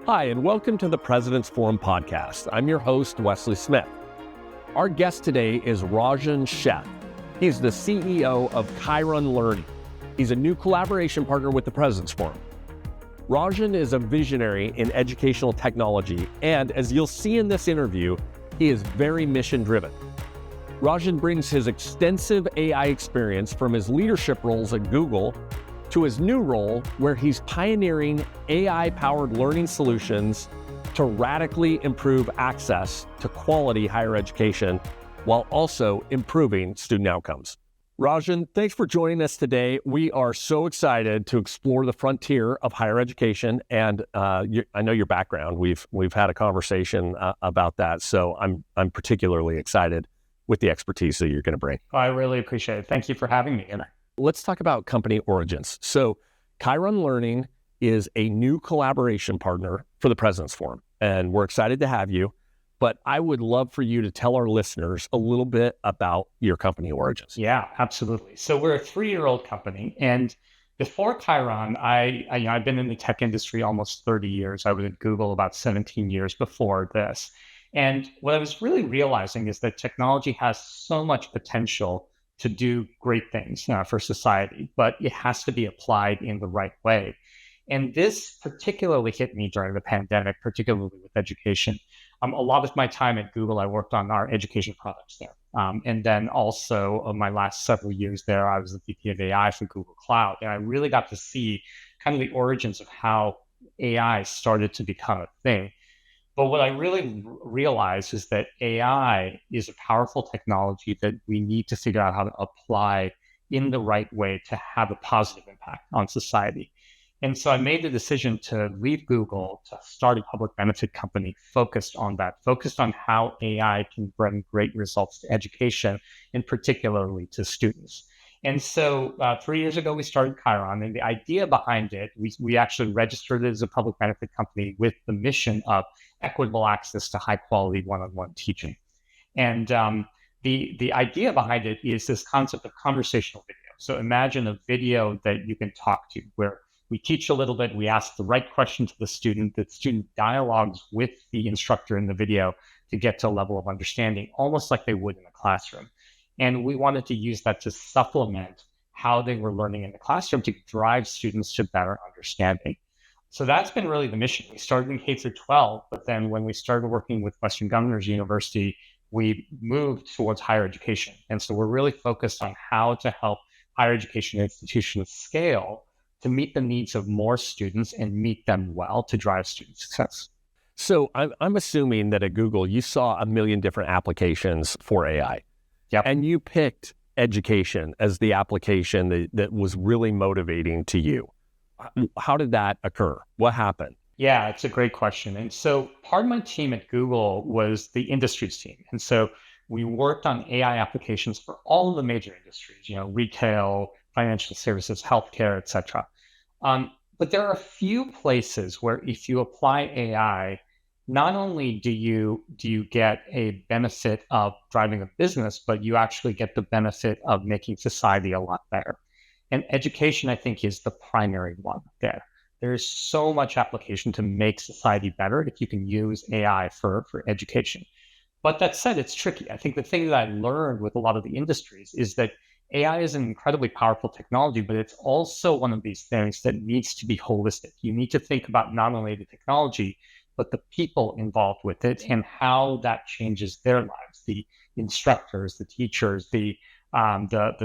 Hi, and welcome to the President's Forum podcast. I'm your host, Wesley Smith. Our guest today is Rajen Sheth. He's the CEO of Kyron Learning. He's a new collaboration partner with the President's Forum. Rajen is a visionary in educational technology, and as you'll see in this interview, he is very mission-driven. Rajen brings his extensive AI experience from his leadership roles at Google to his new role where he's pioneering AI-powered learning solutions to radically improve access to quality higher education while also improving student outcomes. Rajen, thanks for joining us today. We are so excited to explore the frontier of higher education, and I know your background. We've had a conversation about that, so I'm particularly excited with the expertise that you're going to bring. I really appreciate it. Thank you for having me. Let's talk about company origins. So Kyron Learning is a new collaboration partner for the President's Forum, and we're excited to have you. But I would love for you to tell our listeners a little bit about your company origins. Yeah, absolutely. So we're a 3-year-old company, and before Kyron, I've been in the tech industry almost 30 years. I was at Google about 17 years before this. And what I was really realizing is that technology has so much potential to do great things for society, but it has to be applied in the right way. And this particularly hit me during the pandemic, particularly with education. A lot of my time at Google, I worked on our education products there. And then also my last several years there, I was the VP of AI for Google Cloud. And I really got to see kind of the origins of how AI started to become a thing. But what I really realized is that AI is a powerful technology that we need to figure out how to apply in the right way to have a positive impact on society. And so I made the decision to leave Google to start a public benefit company focused on that, focused on how AI can bring great results to education, and particularly to students. And so 3 years ago, we started Kyron, and the idea behind it, we actually registered it as a public benefit company with the mission of equitable access to high quality one-on-one teaching. And the idea behind it is this concept of conversational video. So imagine a video that you can talk to where we teach a little bit, we ask the right question to the student dialogues with the instructor in the video to get to a level of understanding, almost like they would in a classroom. And we wanted to use that to supplement how they were learning in the classroom to drive students to better understanding. So that's been really the mission. We started in K-12, but then when we started working with Western Governors University, we moved towards higher education. And so we're really focused on how to help higher education institutions scale to meet the needs of more students and meet them well to drive student success. So I'm assuming that at Google, you saw a million different applications for AI. Yep. And you picked education as the application that was really motivating to you. How did that occur? What happened? Yeah, it's a great question. And so part of my team at Google was the industries team. And so we worked on AI applications for all of the major industries, retail, financial services, healthcare, et cetera. But there are a few places where if you apply AI, not only do you get a benefit of driving a business, but you actually get the benefit of making society a lot better. And education, I think, is the primary one there. There's so much application to make society better if you can use AI for education. But that said, it's tricky. I think the thing that I learned with a lot of the industries is that AI is an incredibly powerful technology, but it's also one of these things that needs to be holistic. You need to think about not only the technology, but the people involved with it and how that changes their lives, the instructors, the teachers, the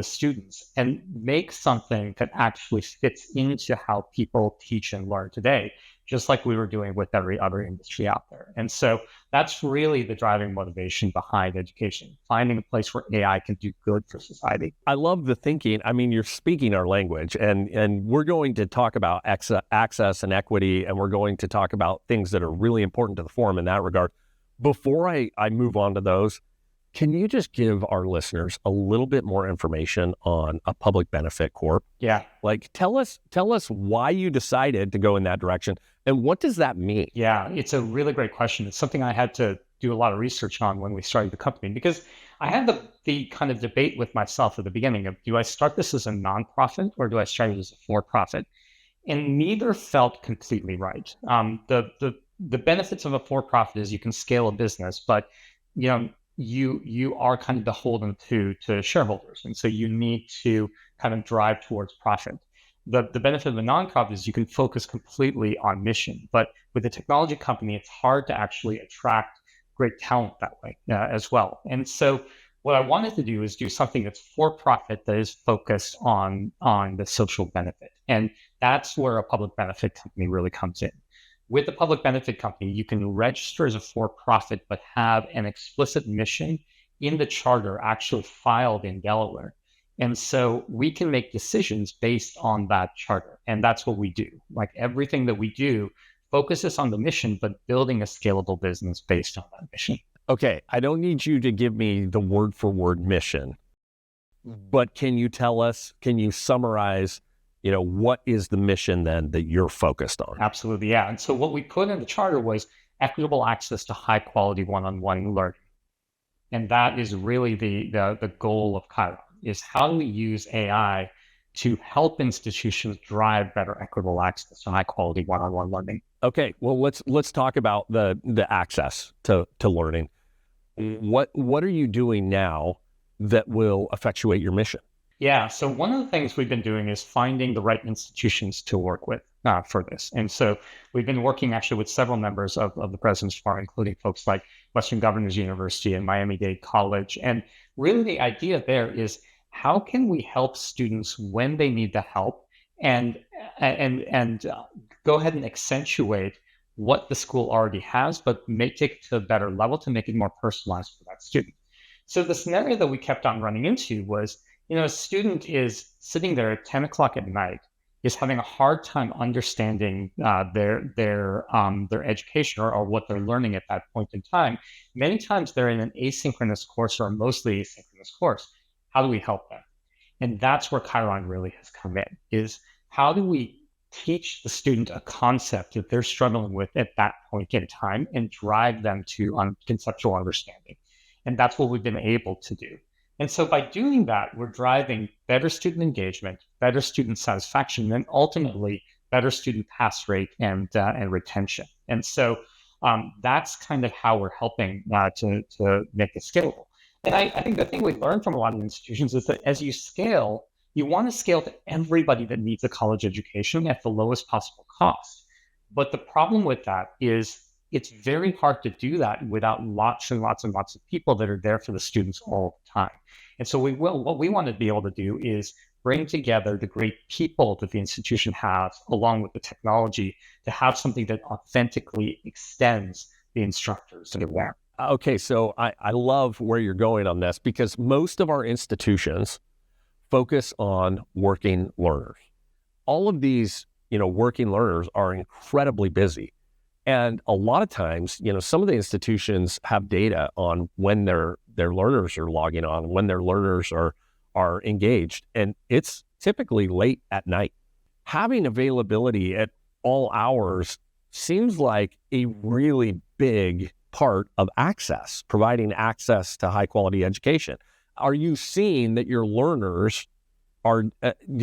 students, and make something that actually fits into how people teach and learn today, just like we were doing with every other industry out there. And so that's really the driving motivation behind education, finding a place where AI can do good for society. I love the thinking. I mean, you're speaking our language, and we're going to talk about access and equity, and we're going to talk about things that are really important to the forum in that regard. Before I move on to those, can you just give our listeners a little bit more information on a public benefit corp? Yeah. Like, tell us why you decided to go in that direction, and what does that mean? Yeah, it's a really great question. It's something I had to do a lot of research on when we started the company, because I had the kind of debate with myself at the beginning of, do I start this as a nonprofit or do I start it as a for-profit? And neither felt completely right. The the benefits of a for-profit is you can scale a business, but you are kind of beholden to shareholders, and so you need to kind of drive towards profit. The benefit of a nonprofit is you can focus completely on mission, but with a technology company, it's hard to actually attract great talent that way as well. And so what I wanted to do is do something that's for profit that is focused on the social benefit. And that's where a public benefit company really comes in. With a public benefit company, you can register as a for-profit, but have an explicit mission in the charter actually filed in Delaware. And so we can make decisions based on that charter. And that's what we do. Like everything that we do focuses on the mission, but building a scalable business based on that mission. Okay, I don't need you to give me the word for word mission, but can you summarize, what is the mission then that you're focused on? Absolutely, yeah. And so what we put in the charter was equitable access to high quality one-on-one learning. And that is really the goal of Kyron, is how do we use AI to help institutions drive better equitable access to high quality one-on-one learning. Okay, well, let's talk about the access to learning. What are you doing now that will effectuate your mission? Yeah, so one of the things we've been doing is finding the right institutions to work with for this. And so we've been working actually with several members of the President's Bar, including folks like Western Governors University and Miami-Dade College. And really the idea there is how can we help students when they need the help and go ahead and accentuate what the school already has, but make it to a better level to make it more personalized for that student. So the scenario that we kept on running into was, a student is sitting there at 10 o'clock at night, is having a hard time understanding their education or what they're learning at that point in time. Many times they're in an asynchronous course or a mostly asynchronous course. How do we help them? And that's where Kyron really has come in, is how do we teach the student a concept that they're struggling with at that point in time and drive them to conceptual understanding? And that's what we've been able to do. And so by doing that, we're driving better student engagement, better student satisfaction, and ultimately better student pass rate and retention. And so that's kind of how we're helping to make it scalable. And I think the thing we learned from a lot of institutions is that as you scale, you want to scale to everybody that needs a college education at the lowest possible cost. But the problem with that is it's very hard to do that without lots and lots and lots of people that are there for the students all the time. And so what we want to be able to do is bring together the great people that the institution has along with the technology to have something that authentically extends the instructors that are there. Okay, so I love where you're going on this, because most of our institutions focus on working learners. All of these, working learners are incredibly busy. And a lot of times, some of the institutions have data on when their learners are logging on, when their learners are engaged, and it's typically late at night. Having availability at all hours seems like a really big part of access, providing access to high quality education. Are you seeing that your learners do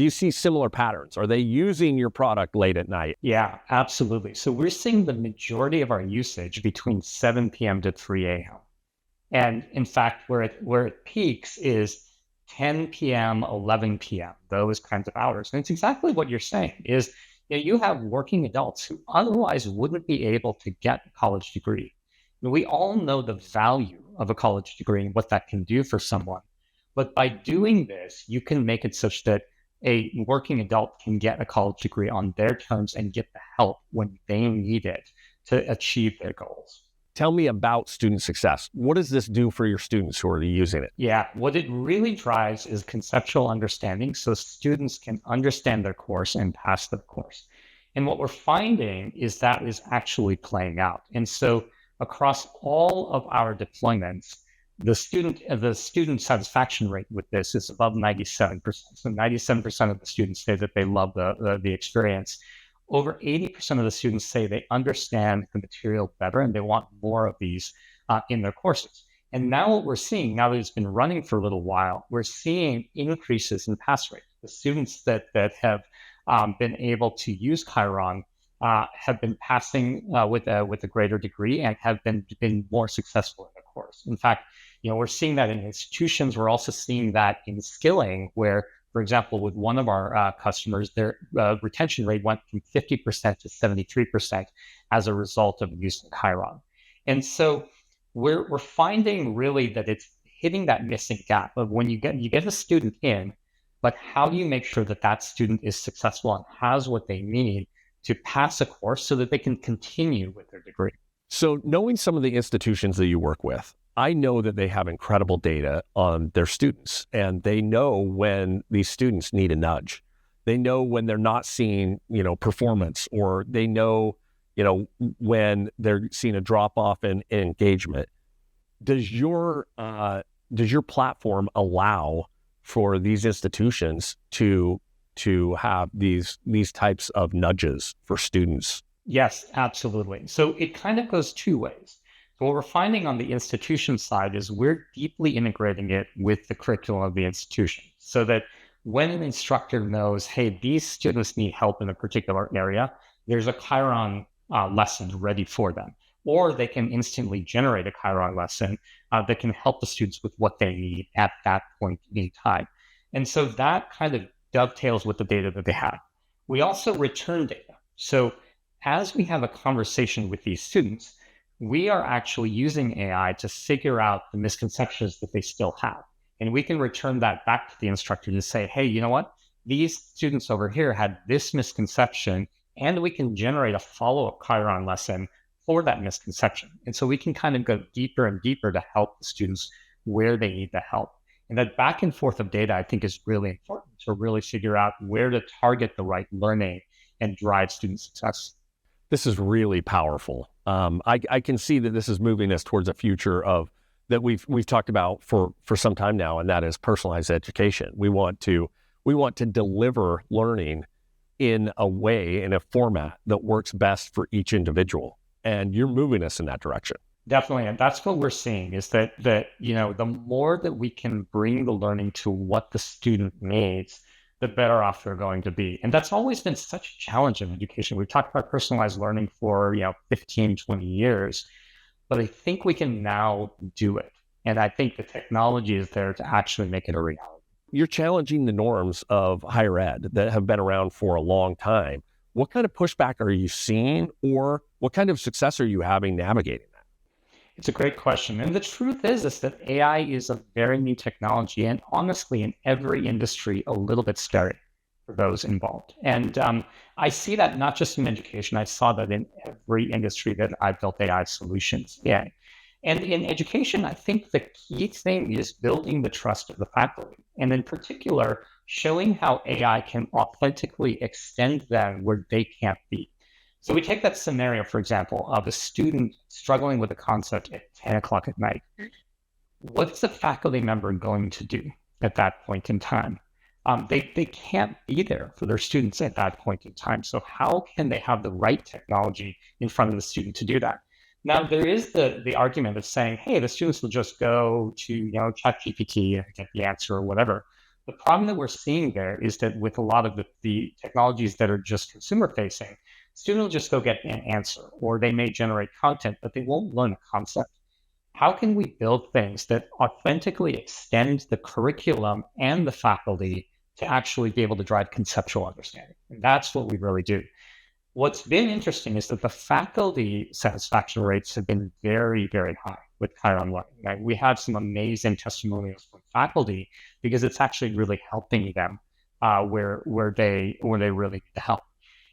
you see similar patterns? Are they using your product late at night? Yeah, absolutely. So we're seeing the majority of our usage between 7 p.m. to 3 a.m. And in fact, where it peaks is 10 p.m., 11 p.m., those kinds of hours. And it's exactly what you're saying is you have working adults who otherwise wouldn't be able to get a college degree. We all know the value of a college degree and what that can do for someone. But by doing this, you can make it such that a working adult can get a college degree on their terms and get the help when they need it to achieve their goals. Tell me about student success. What does this do for your students who are using it? Yeah, what it really drives is conceptual understanding so students can understand their course and pass the course. And what we're finding is that is actually playing out. And so across all of our deployments, the student satisfaction rate with this is above 97%. So 97% of the students say that they love the experience. Over 80% of the students say they understand the material better and they want more of these in their courses. And now what we're seeing, now that it's been running for a little while, we're seeing increases in pass rate. The students that have been able to use Kyron have been passing with a greater degree and have been more successful in the course. In fact, we're seeing that in institutions. We're also seeing that in skilling, where, for example, with one of our customers, their retention rate went from 50% to 73% as a result of using Kyron. And so we're finding really that it's hitting that missing gap of when you get a student in, but how do you make sure that that student is successful and has what they need to pass a course so that they can continue with their degree? So knowing some of the institutions that you work with, I know that they have incredible data on their students, and they know when these students need a nudge. They know when they're not seeing, performance, or they know, when they're seeing a drop off in engagement. Does your platform allow for these institutions to have these types of nudges for students? Yes, absolutely. So it kind of goes two ways. So what we're finding on the institution side is we're deeply integrating it with the curriculum of the institution, so that when an instructor knows, hey, these students need help in a particular area, there's a Kyron lesson ready for them. Or they can instantly generate a Kyron lesson that can help the students with what they need at that point in time. And so that kind of dovetails with the data that they have. We also return data. So as we have a conversation with these students, we are actually using AI to figure out the misconceptions that they still have. And we can return that back to the instructor to say, hey, you know what? These students over here had this misconception, and we can generate a follow-up Kyron lesson for that misconception. And so we can kind of go deeper and deeper to help the students where they need the help. And that back and forth of data, I think, is really important to really figure out where to target the right learning and drive student success. This is really powerful. I can see that this is moving us towards a future of that we've talked about for some time now, and that is personalized education. We want to deliver learning in a way, in a format that works best for each individual. And you're moving us in that direction. Definitely. And that's what we're seeing is that the more that we can bring the learning to what the student needs, the better off they're going to be. And that's always been such a challenge in education. We've talked about personalized learning for 15, 20 years, but I think we can now do it. And I think the technology is there to actually make it a reality. You're challenging the norms of higher ed that have been around for a long time. What kind of pushback are you seeing, or what kind of success are you having navigating that? It's a great question. And the truth is that AI is a very new technology, and honestly, in every industry, a little bit scary for those involved. And I see that not just in education, I saw that in every industry that I built AI solutions in. And in education, I think the key thing is building the trust of the faculty, and in particular, showing how AI can authentically extend them where they can't be. So we take that scenario, for example, of a student struggling with a concept at 10 o'clock at night. What's the faculty member going to do at that point in time? They can't be there for their students at that point in time. So how can they have the right technology in front of the student to do that? Now, there is the argument of saying, hey, the students will just go to ChatGPT and get the answer or whatever. The problem that we're seeing there is that with a lot of the technologies that are just consumer facing, student will just go get an answer, or they may generate content, but they won't learn a concept. How can we build things that authentically extend the curriculum and the faculty to actually be able to drive conceptual understanding? And that's what we really do. What's been interesting is that the faculty satisfaction rates have been very, very high with Kyron Learning. Right? We have some amazing testimonials from faculty because it's actually really helping them where they really need the help.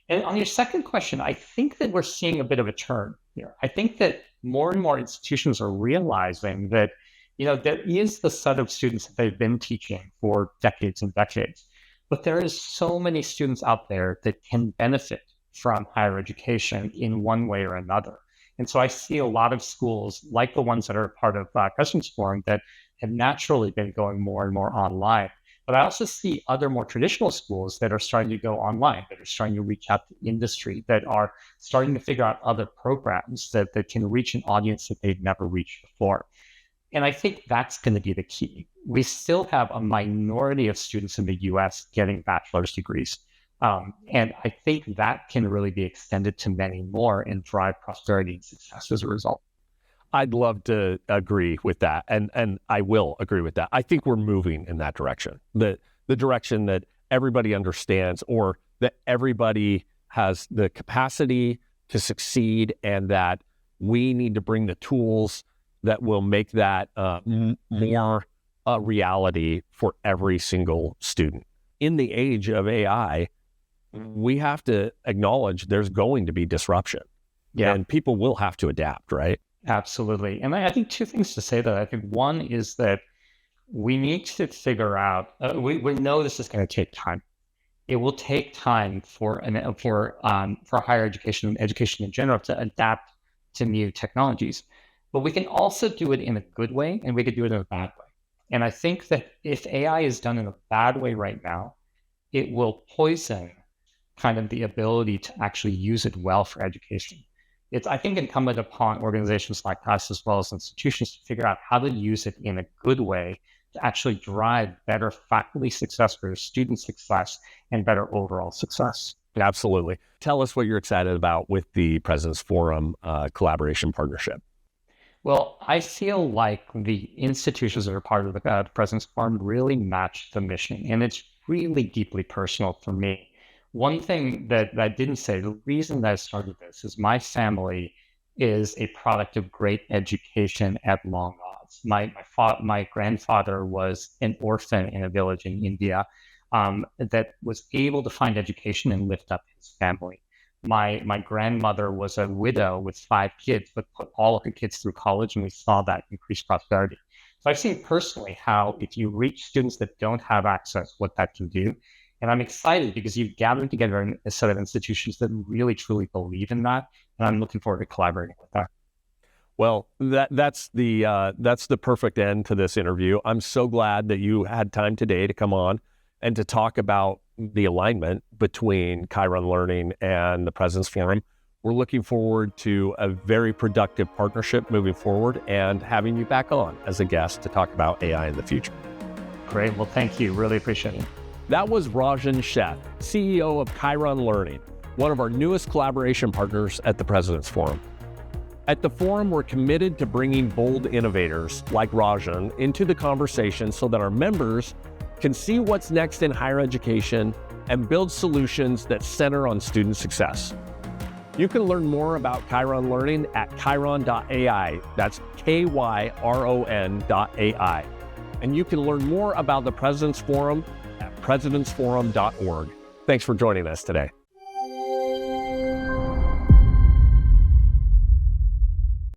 And on your second question, I think that we're seeing a bit of a turn here. I think that more and more institutions are realizing that, there is the set of students that they've been teaching for decades and decades, but there is so many students out there that can benefit from higher education in one way or another. And so I see a lot of schools, like the ones that are part of President's Forum, that have naturally been going more and more online. But I also see other more traditional schools that are starting to go online, that are starting to reach out to industry, that are starting to figure out other programs that can reach an audience that they've never reached before. And I think that's going to be the key. We still have a minority of students in the US getting bachelor's degrees. And I think that can really be extended to many more and drive prosperity and success as a result. I'd love to agree with that. And I will agree with that. I think we're moving in that direction, the direction that everybody understands, or that everybody has the capacity to succeed, and that we need to bring the tools that will make that more a reality for every single student. In the age of AI, we have to acknowledge there's going to be disruption. Yeah. And people will have to adapt, right? Absolutely. And I think two things to say that. I think one is that we need to figure out, we know this is going to take time. It will take time for higher education and education in general to adapt to new technologies. But we can also do it in a good way, and we could do it in a bad way. And I think that if AI is done in a bad way right now, it will poison kind of the ability to actually use it well for education. It's, I think, incumbent upon organizations like us, as well as institutions, to figure out how to use it in a good way to actually drive better faculty success, better student success, and better overall success. Absolutely. Tell us what you're excited about with the President's Forum collaboration partnership. Well, I feel like the institutions that are part of the President's Forum really match the mission, and it's really deeply personal for me. One thing that I didn't say, the reason that I started this is my family is a product of great education at long odds. My grandfather was an orphan in a village in India that was able to find education and lift up his family. My grandmother was a widow with 5 kids, but put all of her kids through college, and we saw that increase prosperity. So I've seen personally how if you reach students that don't have access, what that can do. And I'm excited because you've gathered together a set of institutions that really, truly believe in that. And I'm looking forward to collaborating with that. Well, that's the perfect end to this interview. I'm so glad that you had time today to come on and to talk about the alignment between Kyron Learning and the President's Forum. We're looking forward to a very productive partnership moving forward, and having you back on as a guest to talk about AI in the future. Great. Well, thank you. Really appreciate it. That was Rajen Sheth, CEO of Kyron Learning, one of our newest collaboration partners at the President's Forum. At the Forum, we're committed to bringing bold innovators like Rajen into the conversation so that our members can see what's next in higher education and build solutions that center on student success. You can learn more about Kyron Learning at kyron.ai. That's KYRON.ai. And you can learn more about the President's Forum at presidentsforum.org. Thanks for joining us today.